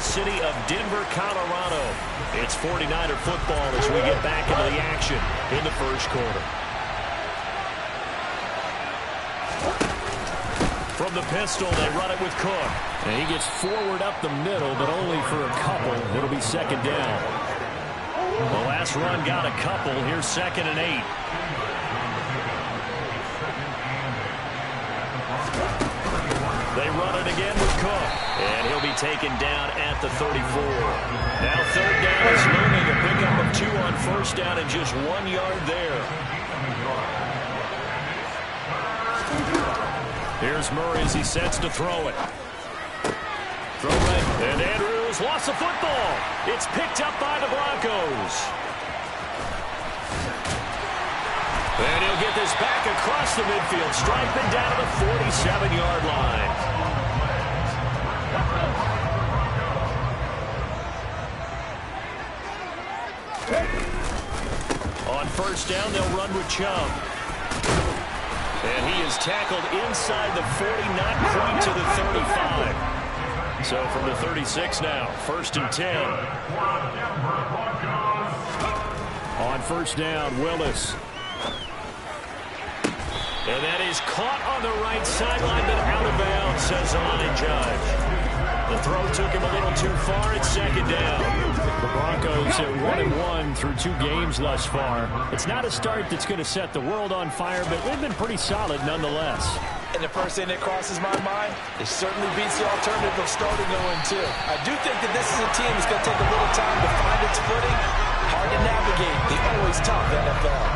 nice city of Denver, Colorado. It's 49er football as we get back into the action in the first quarter. From the pistol, they run it with Cook. And he gets forward up the middle, but only for a couple. It'll be second down. The last run got a couple. Here's 2nd and 8. They run it again with Cook. And he'll be taken down at the 34. Now 3rd down is looming. A pickup of 2 on 1st down and just 1 yard there. Here's Murray as he sets to throw it. Throw right. And Andrews lost the football. It's picked up by the Broncos. And he'll get this back across the midfield, striping down to the 47-yard line. On 1st down, they'll run with Chubb. And he is tackled inside the 40, not quite to the 35. So from the 36 now, 1st and 10. On 1st down, Willis. And that is caught on the right sideline, but out of bounds, says the line judge. The throw took him a little too far. It's 2nd down. The Broncos at 1-1 through 2 games thus far. It's not a start that's going to set the world on fire, but they've been pretty solid nonetheless. And the first thing that crosses my mind, it certainly beats the alternative of starting 0-2. I do think that this is a team that's going to take a little time to find its footing. Hard to navigate the always tough NFL.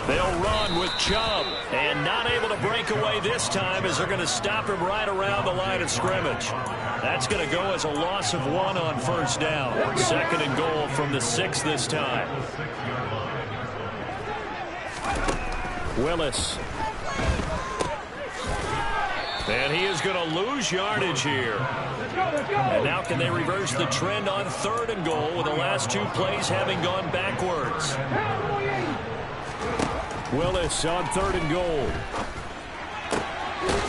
They'll run with Chubb, and not able to break away this time as they're going to stop him right around the line of scrimmage. That's going to go as a loss of 1 on 1st down. 2nd and goal from the 6 this time. Willis. And he is going to lose yardage here. And now can they reverse the trend on 3rd and goal with the last 2 plays having gone backwards? Willis on 3rd and goal.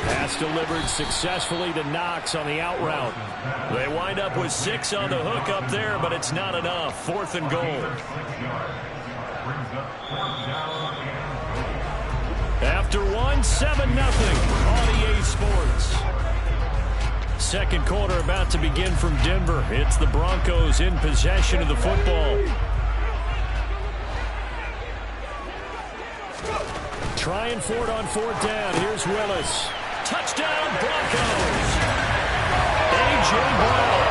Pass delivered successfully to Knox on the out route. They wind up with 6 on the hook up there, but it's not enough. 4th and goal. After 1, 7-0 on EA Sports. 2nd quarter about to begin from Denver. It's the Broncos in possession of the football. Trying for it on 4th down. Here's Willis. Touchdown, Broncos. A.J. Brown,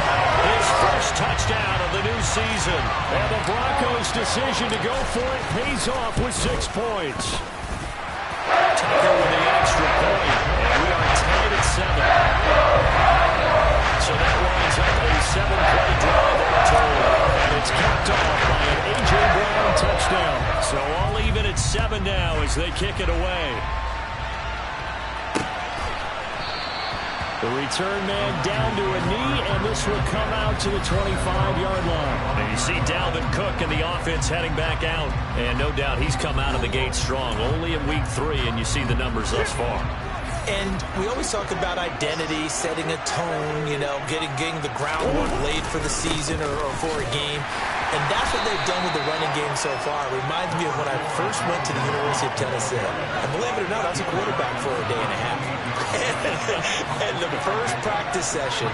his first touchdown of the new season. And the Broncos' decision to go for it pays off with 6 points. Tucker with the extra point. And we are tied at 7. So that winds up a 7-play drive all total. And it's capped off by an A.J. Brown touchdown. So all even at 7 now as they kick it away. The return man down to a knee, and this will come out to the 25-yard line. And you see Dalvin Cook and the offense heading back out. And no doubt he's come out of the gate strong. Only in week 3, and you see the numbers thus far. And we always talk about identity, setting a tone, you know, getting the groundwork laid for the season or for a game. And that's what they've done with the running game so far. It reminds me of when I first went to the University of Tennessee. And believe it or not, I was a quarterback for a day and a half. And the first practice session,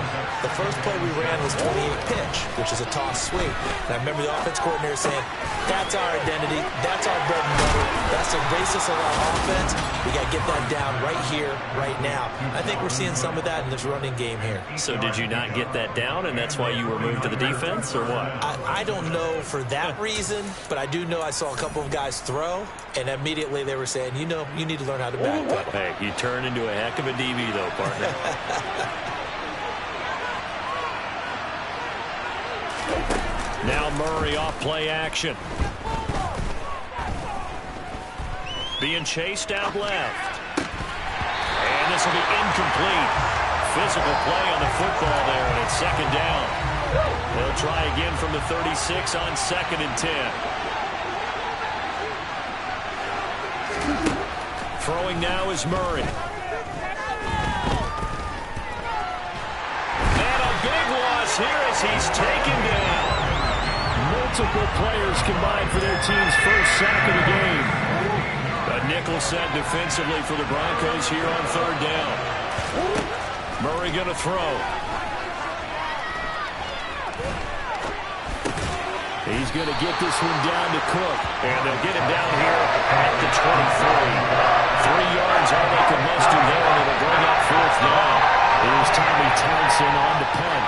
the first play we ran was 28 pitch, which is a toss sweep. And I remember the offense coordinator saying, that's our identity, that's our bread and butter, that's the basis of our offense. We got to get that down right here, right now. I think we're seeing some of that in this running game here. So did you not get that down, and that's why you were moved to the defense, or what? I don't know for that reason, but I do know I saw a couple of guys throw, and immediately they were saying, you know, you need to learn how to backpedal. Hey, you turn into a heck of a DB, though, partner. Now Murray off play action. Being chased out left. And this will be incomplete. Physical play on the football there, and it's 2nd down. They'll try again from the 36 on 2nd and 10. Throwing now is Murray. And a big loss here as he's taken down. Multiple players combined for their team's first sack of the game. A nickel set defensively for the Broncos here on third down. Murray going to throw. He's going to get this one down to Cook. And they'll get him down here at the 23. 3 yards all they can muster there, and it'll bring up fourth down. Here's Tommy Townsend on the punt.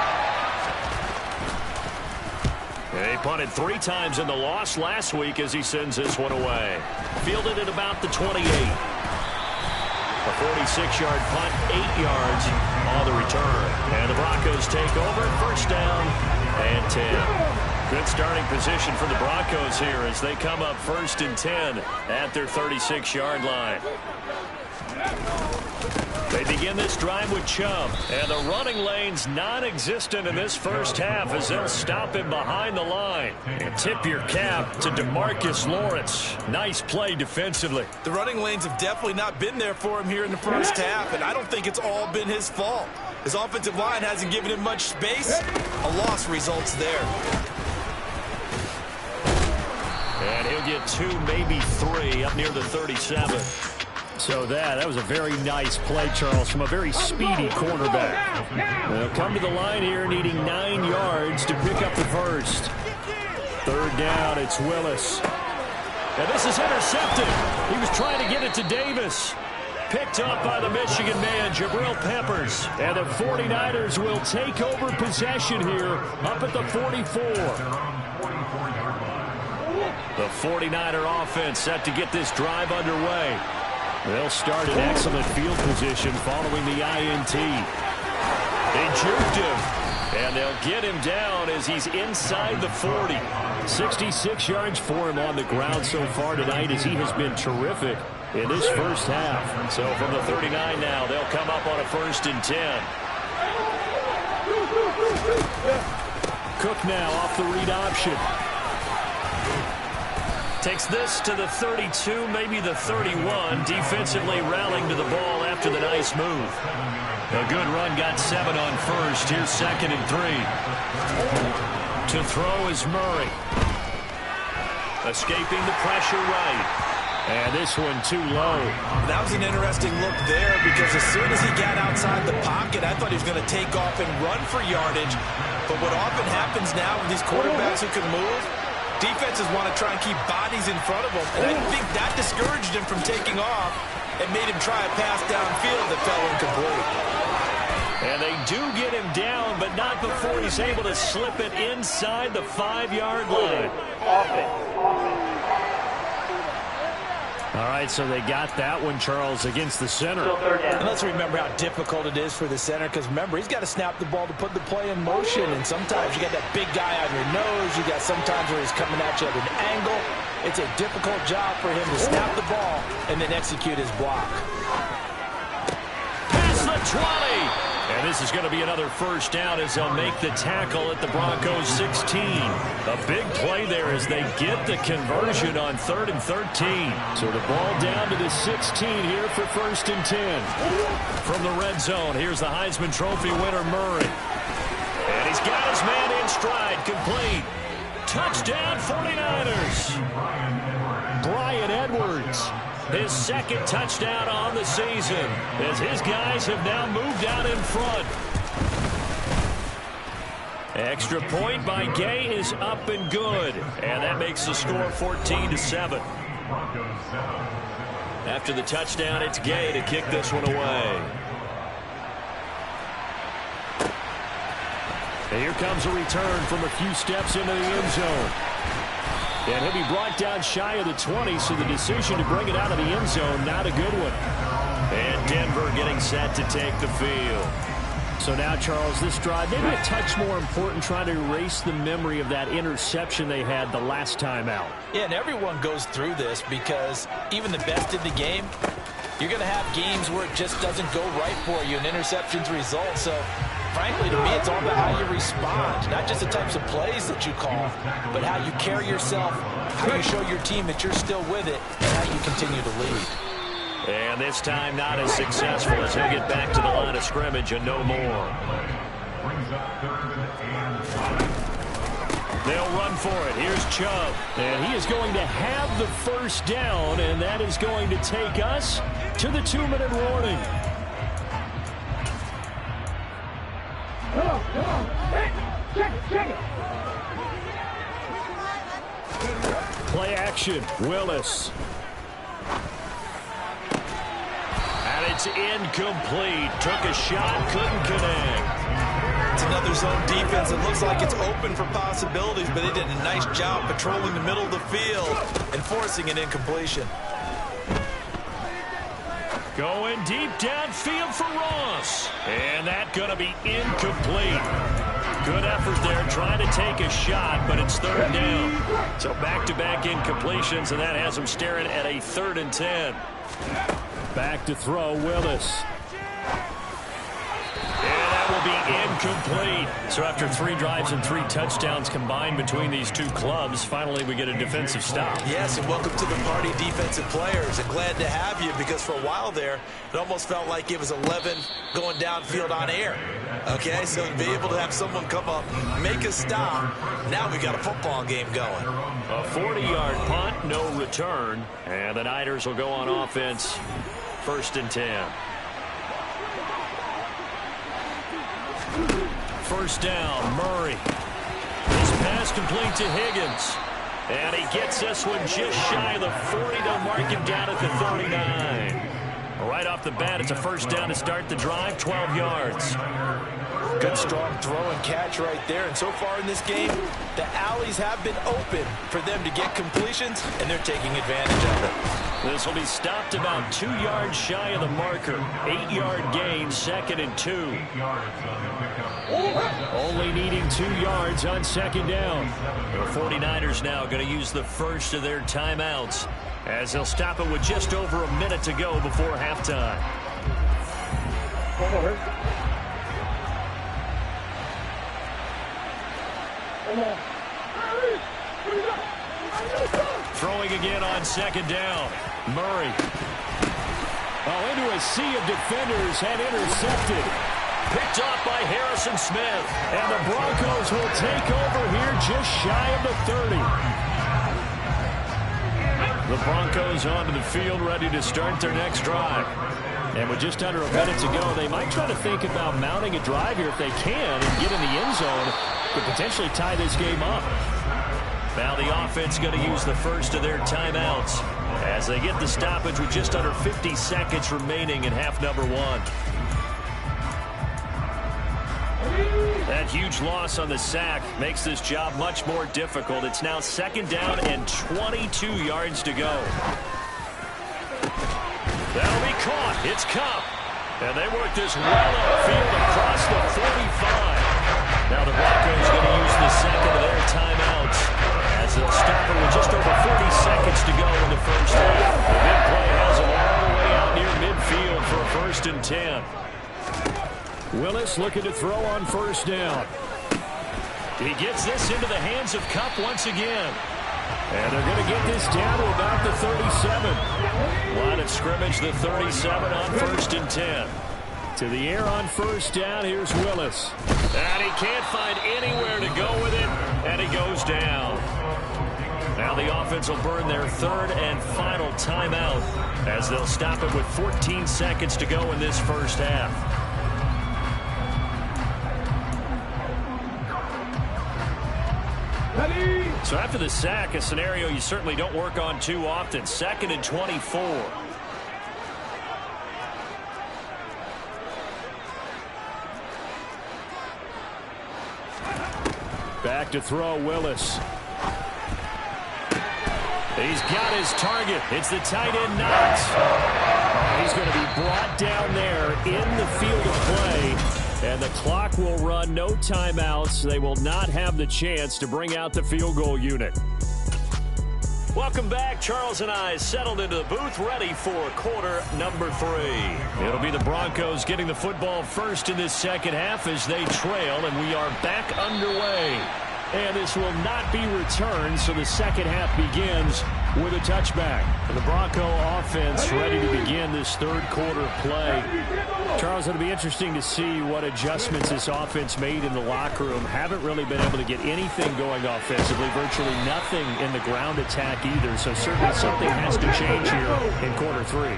They punted 3 times in the loss last week as he sends this one away. Fielded at about the 28. A 46-yard punt, 8 yards on the return. And the Broncos take over, first down and 10. Good starting position for the Broncos here as they come up 1st and 10 at their 36-yard line. They begin this drive with Chubb, and the running lane's non-existent in this first half as they'll stop him behind the line. And tip your cap to DeMarcus Lawrence. Nice play defensively. The running lanes have definitely not been there for him here in the first half, and I don't think it's all been his fault. His offensive line hasn't given him much space. A loss results there. And he'll get 2, maybe 3 up near the 37. So that was a very nice play, Charles, from a very speedy cornerback. They'll come to the line here needing 9 yards to pick up the first. Third down, it's Willis. And this is intercepted. He was trying to get it to Davis. Picked up by the Michigan man, Jabril Peppers. And the 49ers will take over possession here up at the 44. The 49er offense set to get this drive underway. They'll start in excellent field position following the INT. They juked him, and they'll get him down as he's inside the 40. 66 yards for him on the ground so far tonight as he has been terrific in this first half. So from the 39 now, they'll come up on a 1st and 10. Cook now off the read option. Takes this to the 32, maybe the 31. Defensively rallying to the ball after the nice move. A good run, got 7 on first. Here's 2nd and 3. To throw is Murray. Escaping the pressure right. And this one too low. That was an interesting look there because as soon as he got outside the pocket, I thought he was going to take off and run for yardage. But what often happens now with these quarterbacks who can move, defenses want to try and keep bodies in front of them, and I think that discouraged him from taking off and made him try a pass downfield that fell incomplete. And they do get him down, but not before he's able to slip it inside the 5-yard line. All right, so they got that one, Charles, against the center. And let's remember how difficult it is for the center, because remember, he's got to snap the ball to put the play in motion, and sometimes you got that big guy on your nose. You got sometimes where he's coming at you at an angle. It's a difficult job for him to snap the ball and then execute his block. Past the 20. And this is going to be another first down as they'll make the tackle at the Broncos 16. A big play there as they get the conversion on 3rd and 13. So the ball down to the 16 here for 1st and 10. From the red zone, here's the Heisman Trophy winner, Murray. And he's got his man in stride, complete. Touchdown, 49ers. Bryan Edwards. His 2nd touchdown on the season as his guys have now moved out in front. Extra point by Gay is up and good. And that makes the score 14-7. After the touchdown, it's Gay to kick this one away. And here comes a return from a few steps into the end zone. And he'll be brought down shy of the 20, so the decision to bring it out of the end zone, not a good one. And Denver getting set to take the field. So now, Charles, this drive, maybe a touch more important, trying to erase the memory of that interception they had the last time out. Yeah, and everyone goes through this because even the best in the game, you're going to have games where it just doesn't go right for you and interceptions result. So, frankly, to me, it's all about how you respond, not just the types of plays that you call, but how you carry yourself, how you show your team that you're still with it, and how you continue to lead. And this time not as successful as he'll get back to the line of scrimmage and no more. They'll run for it. Here's Chubb. And he is going to have the first down, and that is going to take us to the 2-minute warning. Play action. Willis. And it's incomplete. Took a shot, couldn't connect. It's another zone defense. It looks like it's open for possibilities, but they did a nice job patrolling the middle of the field and forcing an incompletion. Going deep downfield for Ross. And that's going to be incomplete. Good effort there trying to take a shot, but it's 3rd down. So back-to-back incompletions, and that has them staring at a 3rd and 10. Back to throw, Willis. Will be incomplete. So after 3 drives and 3 touchdowns combined between these two clubs, finally we get a defensive stop. Yes, and welcome to the party, defensive players. And glad to have you, because for a while there, it almost felt like it was 11 going downfield on air. Okay, so to be able to have someone come up, make a stop, now we got a football game going. A 40-yard punt, no return. And the Niners will go on offense, 1st and 10. 1st down, Murray. His pass complete to Higgins. And he gets this one just shy of the 40. They'll mark him down at the 39. Right off the bat, it's a 1st down to start the drive, 12 yards. Good strong throw and catch right there. And so far in this game, the alleys have been open for them to get completions, and they're taking advantage of it. This will be stopped about 2 yards shy of the marker. 8-yard gain, 2nd and 2. Only needing 2 yards on 2nd down. The 49ers now going to use the first of their timeouts, as they'll stop it with just over a minute to go before halftime. Throwing again on 2nd down. Murray. Into a sea of defenders and intercepted. Picked off by Harrison Smith. And the Broncos will take over here just shy of the 30. The Broncos onto the field, ready to start their next drive. And with just under a minute to go, they might try to think about mounting a drive here if they can and get in the end zone to potentially tie this game up. Now the offense going to use the first of their timeouts as they get the stoppage with just under 50 seconds remaining in half number 1. That huge loss on the sack makes this job much more difficult. It's now 2nd down and 22 yards to go. That'll be caught. It's Kupp. And they work this well upfield across the 45. Now the Broncos going to use the 2nd of their timeouts as they'll stop it with just over 40 seconds to go in the 1st half. The big play has them all the way out near midfield for a 1st and 10. Willis looking to throw on 1st down. He gets this into the hands of Kupp once again. And they're going to get this down to about the 37. Line of scrimmage, the 37 on 1st and 10. To the air on 1st down, here's Willis. And he can't find anywhere to go with it, and he goes down. Now the offense will burn their 3rd and final timeout as they'll stop it with 14 seconds to go in this 1st half. So after the sack, a scenario you certainly don't work on too often. 2nd and 24. Back to throw, Willis. He's got his target. It's the tight end, Knox. He's going to be brought down there in the field of play. And the clock will run, no timeouts. They will not have the chance to bring out the field goal unit. Welcome back. Charles and I settled into the booth, ready for quarter number 3. It'll be the Broncos getting the football first in this 2nd half as they trail, and we are back underway. And this will not be returned, so the 2nd half begins with a touchback. And the Bronco offense ready to begin this third quarter play. Charles, it'll be interesting to see what adjustments this offense made in the locker room. Haven't really been able to get anything going offensively, virtually nothing in the ground attack either. So certainly something has to change here in quarter three.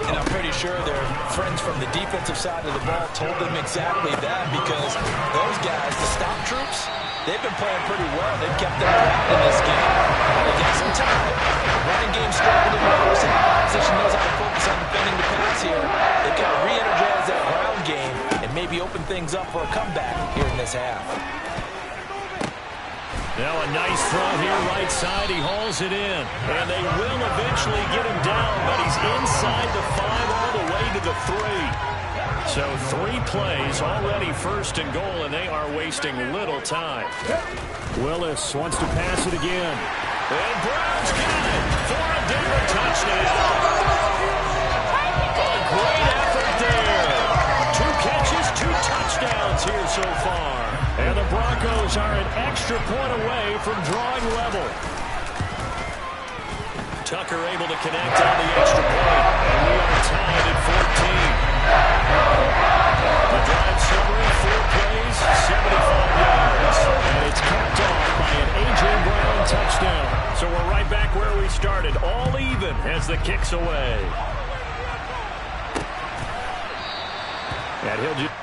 And I'm pretty sure their friends from the defensive side of the ball told them exactly that, because those guys, the stop troops, they've been playing pretty well. They've kept them around in this game. They got some time. Running game struggled in the first half. Opposition knows how to focus on defending the pass here. They've got to re-energize that ground game and maybe open things up for a comeback here in this half. Now a nice throw here right side. He hauls it in. And they will eventually get him down, but he's inside the 5 all the way to the 3. So 3 plays, already first and goal, and they are wasting little time. Willis wants to pass it again. And Brown's got it for a Denver touchdown. A great effort there. 2 catches, 2 touchdowns here so far. And the Broncos are an extra point away from drawing level. Tucker able to connect on the extra point. And we are tied at 14. The drive summary, 4 plays, 75 yards. And it's capped off by an A.J. Brown touchdown. So we're right back where we started, all even as the kick's away. And he'll just...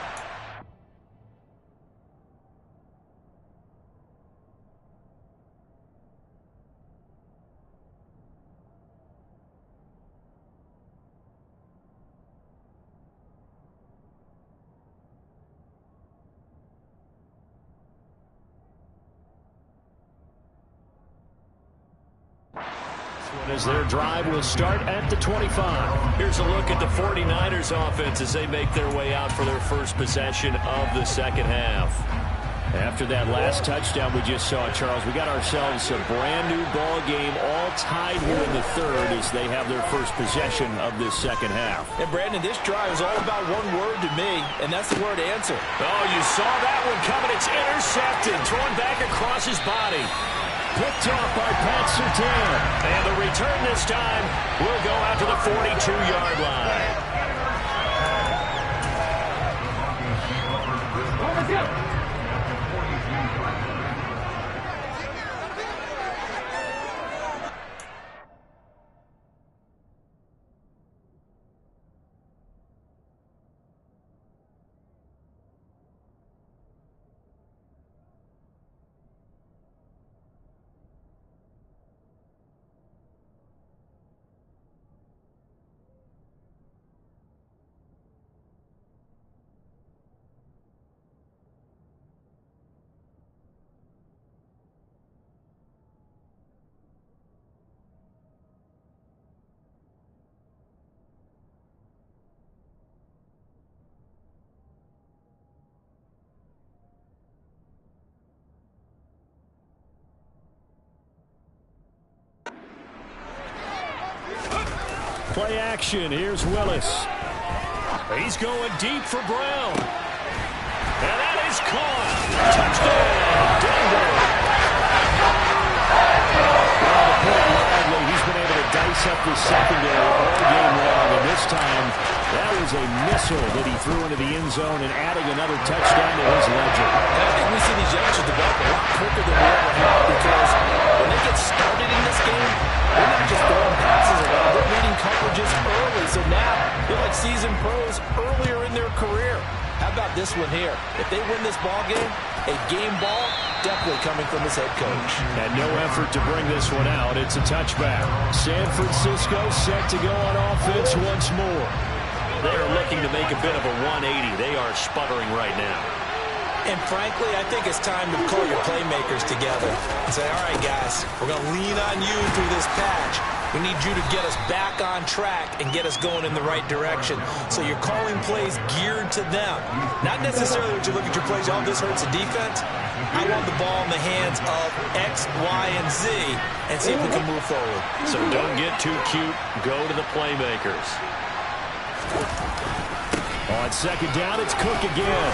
as their drive will start at the 25. Here's a look at the 49ers offense as they make their way out for their first possession of the second half. After that last touchdown we just saw, Charles, we got ourselves a brand new ball game, all tied here in the third as they have their first possession of this second half. And Brandon, this drive is all about one word to me, and that's the word answer. Oh, you saw that one coming. It's intercepted, thrown back across his body. Picked off by Pat Surtain. And the return this time will go out to the 42-yard line. Play action. Here's Willis. He's going deep for Brown. And that is caught. Touchdown, Denver. Well, to put it mildly, he's been able to dice up the secondary all game long. And this time, that was a missile that he threw into the end zone and adding another touchdown to his ledger. And I think we see these youngsters develop a lot quicker than we ever have, because when they get started in this game, they're not just throwing passes around. They're reading coverages early. So now they're like seasoned pros earlier in their career. How about this one here? If they win this ball game, a game ball definitely coming from his head coach. And no effort to bring this one out. It's a touchback. San Francisco set to go on offense once more. They are looking to make a bit of a 180. They are sputtering right now. And frankly, I think it's time to call your playmakers together and say, all right, guys, we're going to lean on you through this patch. We need you to get us back on track and get us going in the right direction. So you're calling plays geared to them. Not necessarily when you look at your plays, oh, this hurts the defense. I want the ball in the hands of X, Y, and Z and see if we can move forward. So don't get too cute. Go to the playmakers. On second down, it's Cook again.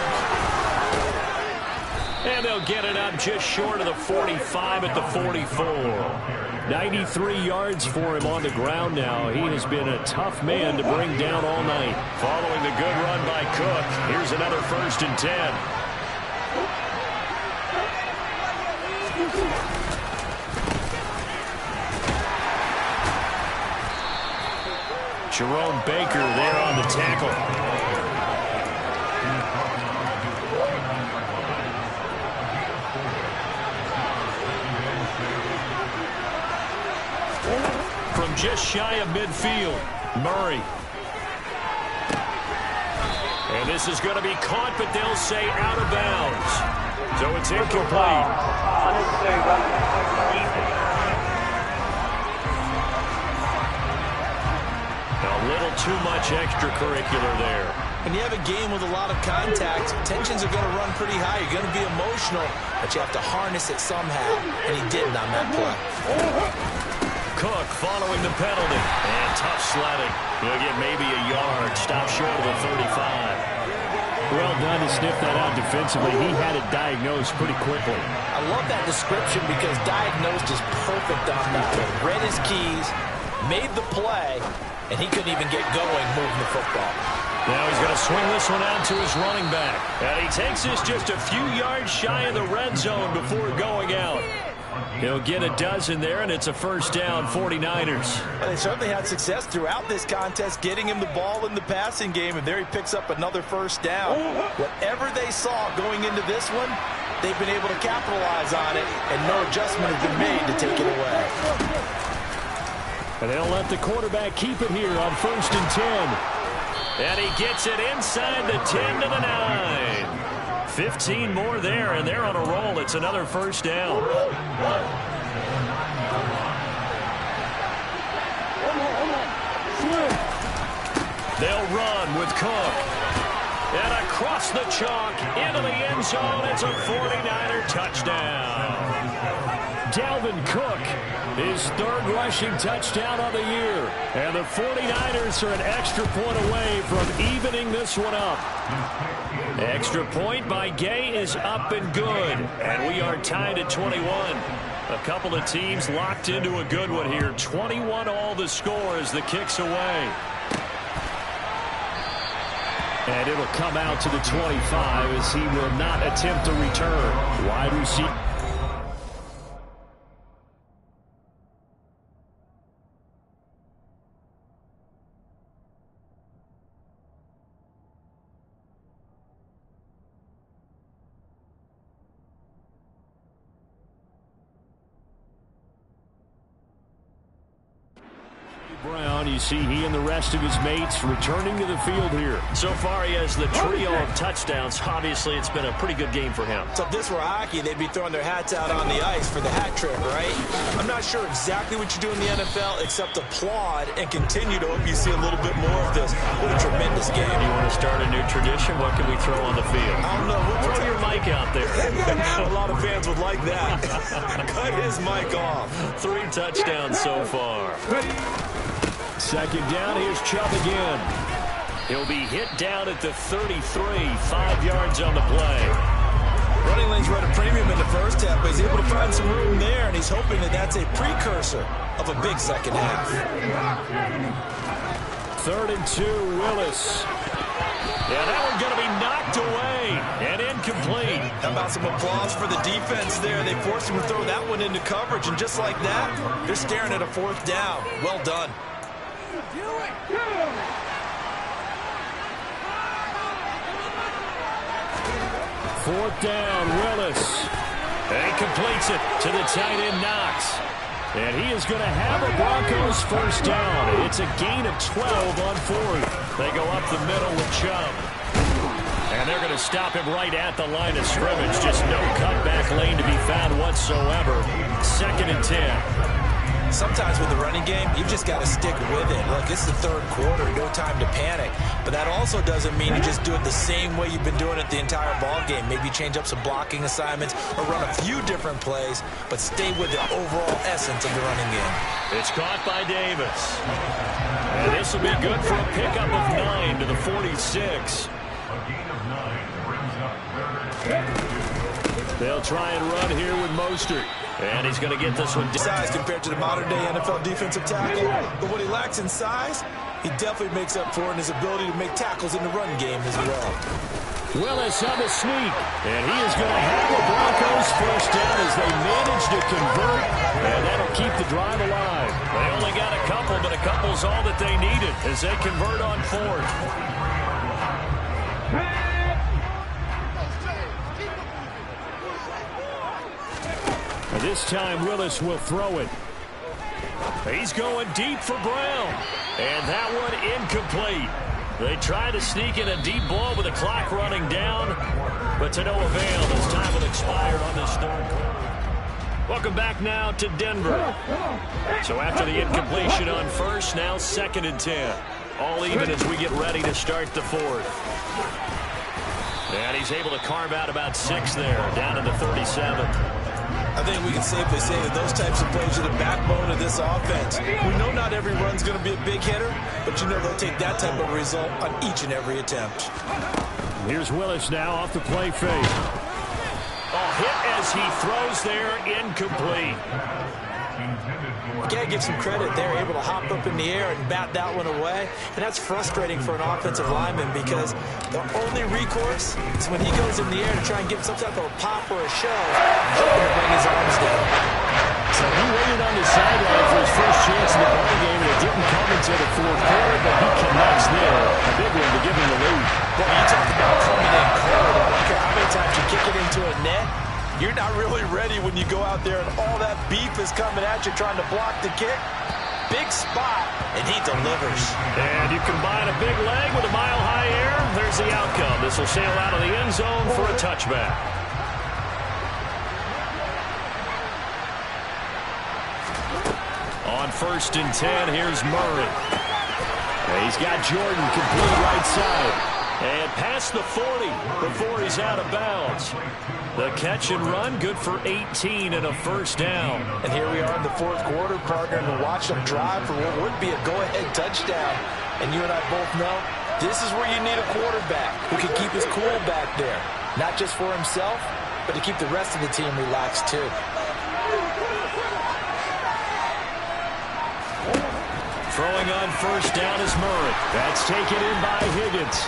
And they'll get it up just short of the 45 at the 44. 93 yards for him on the ground now. He has been a tough man to bring down all night. Following the good run by Cook, here's another 1st and 10. Jerome Baker there on the tackle. From just shy of midfield, Murray. And this is going to be caught, but they'll say out of bounds. So it's incomplete. A little too much extracurricular there. When you have a game with a lot of contact, tensions are going to run pretty high. You're going to be emotional, but you have to harness it somehow, and he didn't on that play. Cook following the penalty, and tough sledding. He'll get maybe a yard, stop short of the 35. Well done to sniff that out defensively. He had it diagnosed pretty quickly. I love that description because diagnosed is perfect on that one. Read his keys, made the play, and he couldn't even get going moving the football. Now he's going to swing this one out to his running back. And he takes this just a few yards shy of the red zone before going out. He'll get a dozen there, and it's a 1st down, 49ers. Well, they certainly had success throughout this contest, getting him the ball in the passing game, and there he picks up another 1st down. Whatever they saw going into this one, they've been able to capitalize on it, and no adjustment has been made to take it away. And they'll let the quarterback keep it here on 1st and 10. And he gets it inside the 10 to the 9. 15 more there, and they're on a roll. It's another 1st down. They'll run with Cook. And across the chalk, into the end zone. It's a 49er touchdown. Dalvin Cook, his 3rd rushing touchdown of the year. And the 49ers are an extra point away from evening this one up. Extra point by Gay is up and good. And we are tied at 21. A couple of teams locked into a good one here. 21 all the score as the kick's away. And it'll come out to the 25 as he will not attempt a return. Wide receiver. Brown, you see he and the rest of his mates returning to the field here. So far he has the trio of touchdowns. Obviously it's been a pretty good game for him. So if this were hockey, they'd be throwing their hats out on the ice for the hat trick, right? I'm not sure exactly what you do in the NFL except applaud and continue to hope you see a little bit more of this. What a tremendous game. You want to start a new tradition? What can we throw on the field? I don't know. Throw your mic out there. A lot of fans would like that. Cut his mic off. 3 touchdowns so far. 2nd down, here's Chubb again. He'll be hit down at the 33, 5 yards on the play. Running lanes were at a premium in the first half, but he's able to find some room there, and he's hoping that that's a precursor of a big second half. 3rd and 2, Willis. Yeah, that one's going to be knocked away and incomplete. How about some applause for the defense there? They forced him to throw that one into coverage, and just like that, they're staring at a 4th down. Well done. 4th down, Willis. And he completes it to the tight end, Knox. And he is going to have a Broncos 1st down. It's a gain of 12 on 4th. They go up the middle with Chubb. And they're going to stop him right at the line of scrimmage. Just no cutback lane to be found whatsoever. 2nd and 10. Sometimes with the running game, you've just got to stick with it. Look, it's the 3rd quarter, no time to panic. But that also doesn't mean you just do it the same way you've been doing it the entire ball game. Maybe change up some blocking assignments or run a few different plays, but stay with the overall essence of the running game. It's caught by Davis. And this will be good for a pickup of 9 to the 46. They'll try and run here with Mostert. And he's going to get this one. Size compared to the modern-day NFL defensive tackle. But what he lacks in size, he definitely makes up for in his ability to make tackles in the run game as well. Willis on the sneak. And he is going to have the Broncos first down as they manage to convert. And that'll keep the drive alive. They only got a couple, but a couple's all that they needed as they convert on fourth. This time Willis will throw it. He's going deep for Brown. And that one incomplete. They try to sneak in a deep ball with the clock running down, but to no avail as time will expire on this third quarter. Welcome back now to Denver. So after the incompletion on first, now 2nd and 10. All even as we get ready to start the fourth. And he's able to carve out about 6 there, down to the 37. I think we can safely say that those types of plays are the backbone of this offense. We know not every run's going to be a big hitter, but you know they'll take that type of result on each and every attempt. Here's Willis now off the play fake. Hit as he throws there, incomplete. You got to give some credit. They're able to hop up in the air and bat that one away. And that's frustrating for an offensive lineman because the only recourse is when he goes in the air to try and get some type of a pop or a shove, hoping to bring his arms down. So he waited on the sideline for his first chance in the ball game, and it didn't come until the fourth quarter, but he connects there. A big one to give him the lead. Well, you talk about coming in cold. I don't care how many times you kick it into a net. You're not really ready when you go out there and all that beef is coming at you trying to block the kick. Big spot, and he delivers. And you combine a big leg with a mile-high air, there's the outcome. This will sail out of the end zone for a touchback. On 1st and 10, here's Murray. He's got Jordan complete right side. And past the 40 before he's out of bounds. The catch and run, good for 18 and a first down. And here we are in the fourth quarter, partner, and watch them drive for what would be a go-ahead touchdown. And you and I both know this is where you need a quarterback who can keep his cool back there. Not just for himself, but to keep the rest of the team relaxed too. Throwing on first down is Murray. That's taken in by Higgins.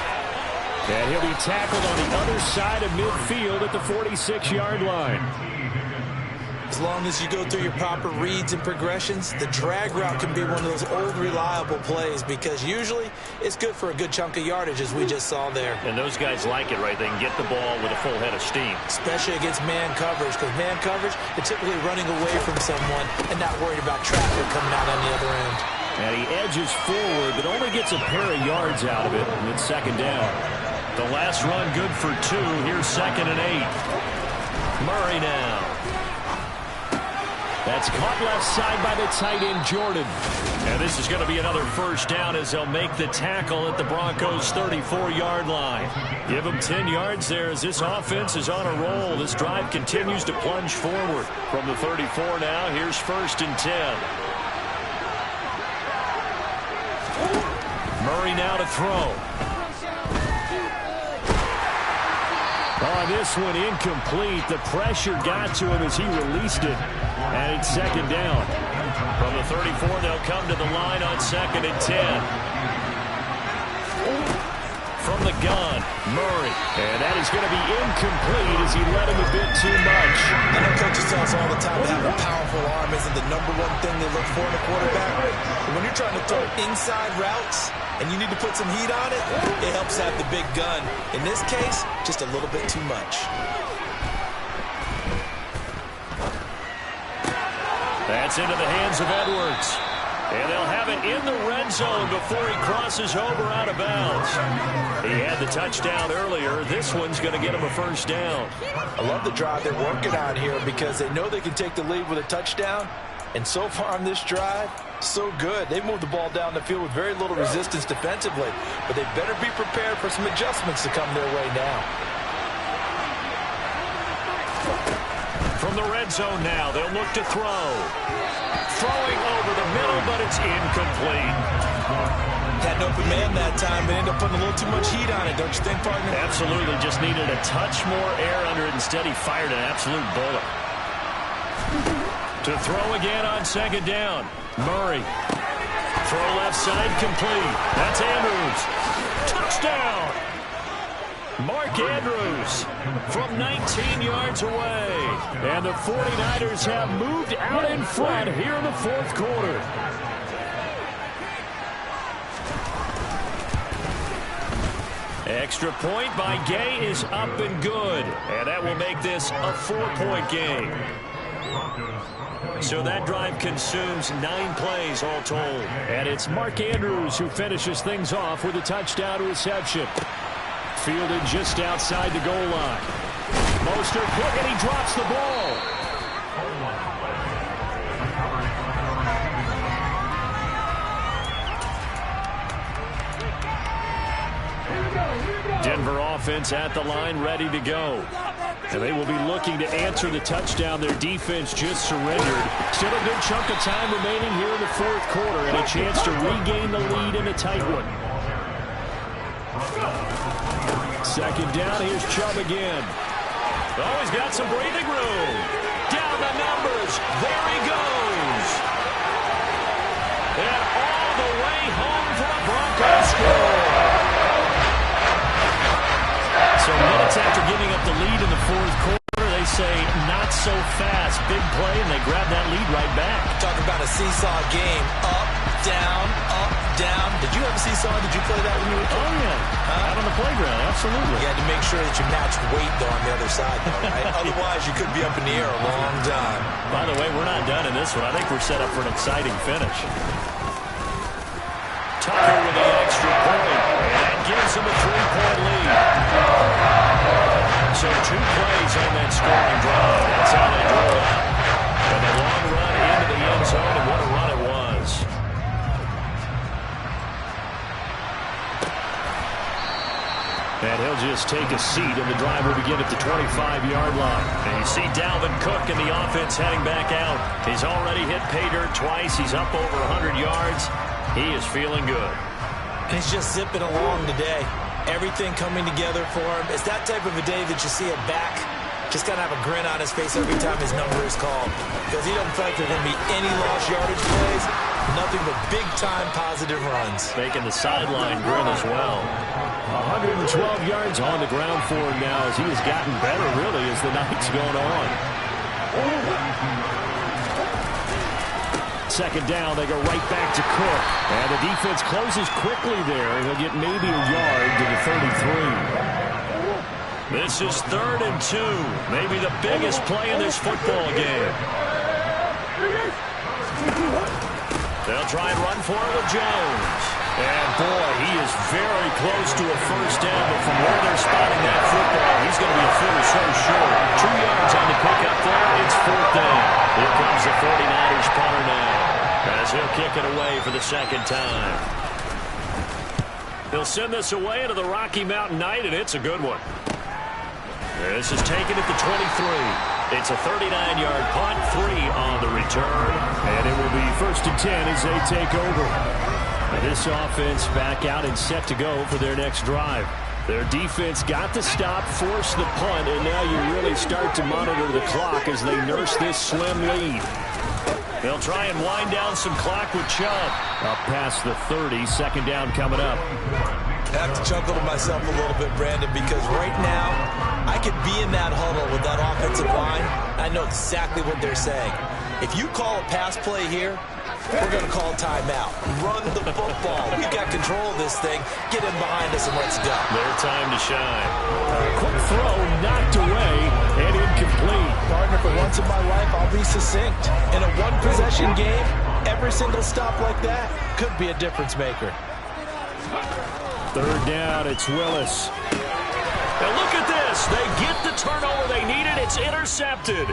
And he'll be tackled on the other side of midfield at the 46-yard line. As long as you go through your proper reads and progressions, the drag route can be one of those old reliable plays because usually it's good for a good chunk of yardage as we just saw there. And those guys like it, right? They can get the ball with a full head of steam. Especially against man coverage because man coverage, they're typically running away from someone and not worried about traffic coming out on the other end. And he edges forward but only gets a pair of yards out of it, and it's 2nd down. The last run good for 2. Here's 2nd and 8. Murray now. That's caught left side by the tight end, Jordan. And this is going to be another first down as they'll make the tackle at the Broncos' 34-yard line. Give them 10 yards there as this offense is on a roll. This drive continues to plunge forward. From the 34 now, here's 1st and 10. Murray now to throw. On this one, incomplete. The pressure got to him as he released it. And it's 2nd down. From the 34, they'll come to the line on 2nd and 10. From the gun, Murray. And that is going to be incomplete as he let him a bit too much. I know coaches tell us all the time that having a powerful arm isn't the #1 thing they look for in a quarterback. But when you're trying to throw inside routes and you need to put some heat on it, it helps have the big gun. In this case, just a little bit too much. That's into the hands of Edwards. And they'll have it in the red zone before he crosses over out of bounds. He had the touchdown earlier. This one's going to get him a first down. I love the drive they're working on here because they know they can take the lead with a touchdown. And so far on this drive, so good. They moved the ball down the field with very little resistance defensively. But they better be prepared for some adjustments to come their way now. From the red zone now, they'll look to throw. Throwing over the middle, but it's incomplete. Had an open man that time, but ended up putting a little too much heat on it, don't you think, partner? Absolutely. Just needed a touch more air under it. Instead, he fired an absolute bullet. To throw again on second down. Murray. Throw left side complete. That's Andrews. Touchdown! Mark Andrews from 19 yards away. And the 49ers have moved out in front here in the fourth quarter. Extra point by Gay is up and good. And that will make this a 4-point game. So that drive consumes 9 plays all told. And it's Mark Andrews who finishes things off with a touchdown reception. Fielded just outside the goal line. Mostert quick, and he drops the ball. Denver offense at the line, ready to go. And they will be looking to answer the touchdown their defense just surrendered. Still a good chunk of time remaining here in the fourth quarter, and a chance to regain the lead in a tight one. Second down, here's Chubb again. Oh, he's got some breathing room. Down the numbers. There he goes. And all the way home for the Broncos score. So minutes after giving up the lead in the fourth quarter, they say not so fast. Big play, and they grab that lead right back. Talk about a seesaw game. Up, down, up, down. Did you have a seesaw? Did you play that when you were a kid? Oh, yeah. Out on the playground, absolutely. You had to make sure that you matched weight, though, on the other side, though, right? Otherwise, you could be up in the air a long time. By the way, we're not done in this one. I think we're set up for an exciting finish. Tucker with the extra point. And that gives him a 3-point lead. So 2 plays on that scoring drive. That's how they drew it up. And the long run into the end zone, and what a run it was. And he'll just take a seat, and the drive will begin at the 25-yard line. And you see Dalvin Cook and the offense heading back out. He's already hit pay dirt twice. He's up over 100 yards. He is feeling good. He's just zipping along today. Everything coming together for him. It's that type of a day that you see a back just kind of have a grin on his face every time his number is called. Because he doesn't feel like there are going to be any lost yardage plays. Nothing but big-time positive runs. Making the sideline grin as well. 112 yards on the ground for him now as he has gotten better, really, as the night's gone on. Second down, they go right back to Cook. And the defense closes quickly there. He'll get maybe a yard to the 33. This is 3rd and 2. Maybe the biggest play in this football game. They'll try and run for it with Jones. And, boy, he is very close to a first down. But from where they're spotting that football, he's going to be a foot or so short. 2 yards on the pickup there. It's 4th down. Here comes the 49ers punter now, as he'll kick it away for the second time. He'll send this away into the Rocky Mountain night, and it's a good one. This is taken at the 23. It's a 39-yard punt, 3 on the return, and it will be 1st and 10 as they take over. This offense back out and set to go for their next drive. Their defense got the stop, forced the punt, and now you really start to monitor the clock as they nurse this slim lead. They'll try and wind down some clock with Chubb. Up past the 30, second down coming up. I have to chuckle to myself a little bit, Brandon, because right now I could be in that huddle with that offensive line. I know exactly what they're saying. If you call a pass play here, we're going to call timeout. Run the football. We've got control of this thing. Get in behind us and let's go. Their time to shine. Quick throw knocked away and incomplete. Partner, for once in my life, I'll be succinct. In a one-possession game, every single stop like that could be a difference maker. 3rd down, it's Willis. And look at this. They get the turnover they needed. It's intercepted.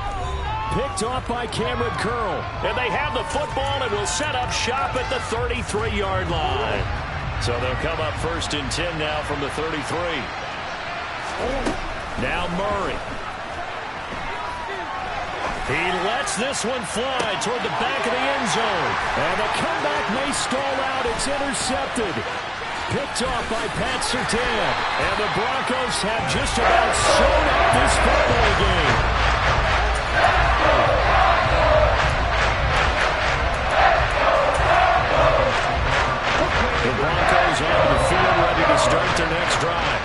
Picked off by Cameron Curl. And they have the football and will set up shop at the 33-yard line. So they'll come up 1st and 10 now from the 33. Now Murray. He lets this one fly toward the back of the end zone. And the comeback may stall out. It's intercepted. Picked off by Pat Surtain. And the Broncos have just about sewn up this football game. The Broncos on the field ready to start their next drive.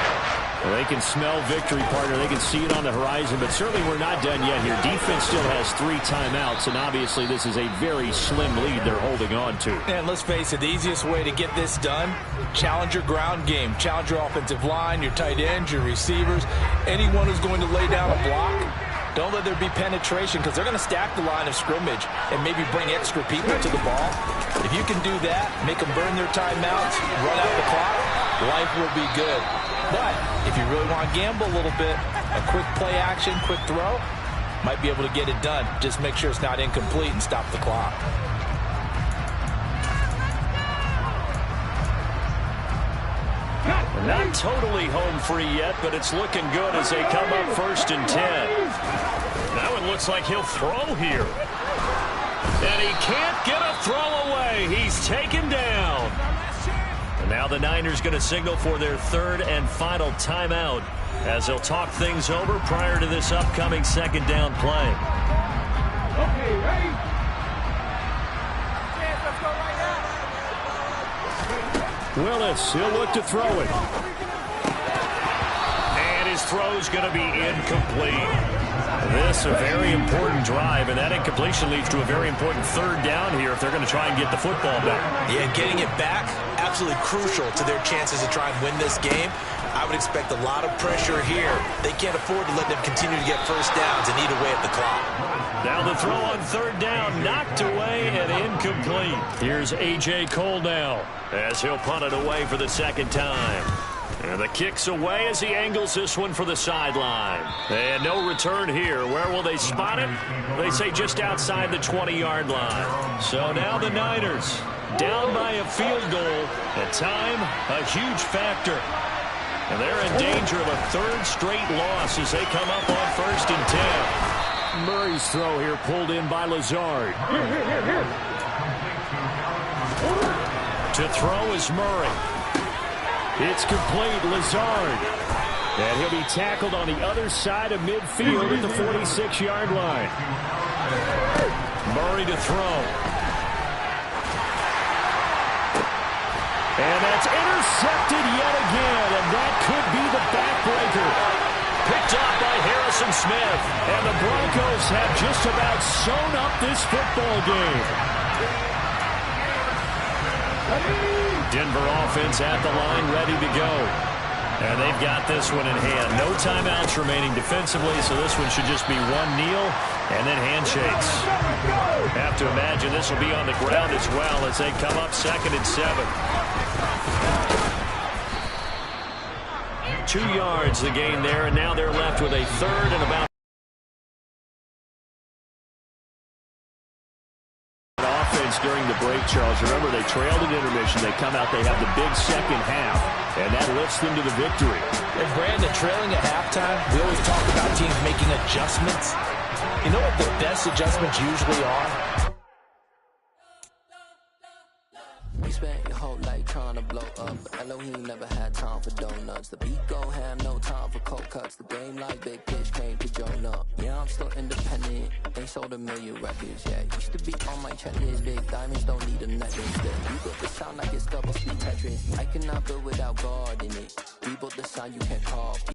Well, they can smell victory, partner. They can see it on the horizon, but certainly we're not done yet here. Defense still has 3 timeouts, and obviously this is a very slim lead they're holding on to. And let's face it, the easiest way to get this done, challenge your ground game. Challenge your offensive line, your tight ends, your receivers, anyone who's going to lay down a block. Don't let there be penetration because they're going to stack the line of scrimmage and maybe bring extra people to the ball. If you can do that, make them burn their timeouts, run out the clock, life will be good. But if you really want to gamble a little bit, a quick play action, quick throw, might be able to get it done. Just make sure it's not incomplete and stop the clock. Not totally home free yet, but it's looking good as they come up 1st and 10. That one looks like he'll throw here. And he can't get a throw away. He's taken down. And now the Niners going to signal for their 3rd and final timeout as they'll talk things over prior to this upcoming 2nd down play. Okay, ready? Willis, he'll look to throw it. And his throw's going to be incomplete. This a very important drive, and that incompletion leads to a very important 3rd down here if they're going to try and get the football back. Yeah, getting it back, absolutely crucial to their chances to try and win this game. I would expect a lot of pressure here. They can't afford to let them continue to get 1st downs and eat away at the clock. Now the throw on 3rd down, knocked away and incomplete. Here's A.J. Cole now as he'll punt it away for the 2nd time. And the kick's away as he angles this one for the sideline. And no return here. Where will they spot it? They say just outside the 20-yard line. So now the Niners down by a field goal. At time, a huge factor. And they're in danger of a 3rd straight loss as they come up on 1st and 10. Murray's throw here pulled in by Lazard. To throw is Murray. It's complete, Lazard. And he'll be tackled on the other side of midfield at the 46-yard line. Murray to throw. And that's intercepted yet again, and that could be the backbreaker. Picked off by Harrison Smith, and the Broncos have just about sewn up this football game. Denver offense at the line, ready to go. And they've got this one in hand. No timeouts remaining defensively, so this one should just be one kneel and then handshakes. Have to imagine this will be on the ground as well as they come up 2nd and 7. 2 yards the gain there, and now they're left with a 3rd and about offense during the break, Charles. Remember, they trailed at intermission. They come out, they have the big 2nd half, and that lifts them to the victory. And Brandon, trailing at halftime, we always talk about teams making adjustments. You know what the best adjustments usually are? You spent your whole life trying to blow up, but Elohim never had time for donuts. The beat gon' have no time for cold cuts. The game like Big Pitch came to join up. Yeah, I'm still independent. Ain't sold a million records yet. Used to be on my checklist. Big diamonds don't need a necklace. Then you built the sound like it's double speed Tetris. I cannot build without God in it. We built the sound you can't call.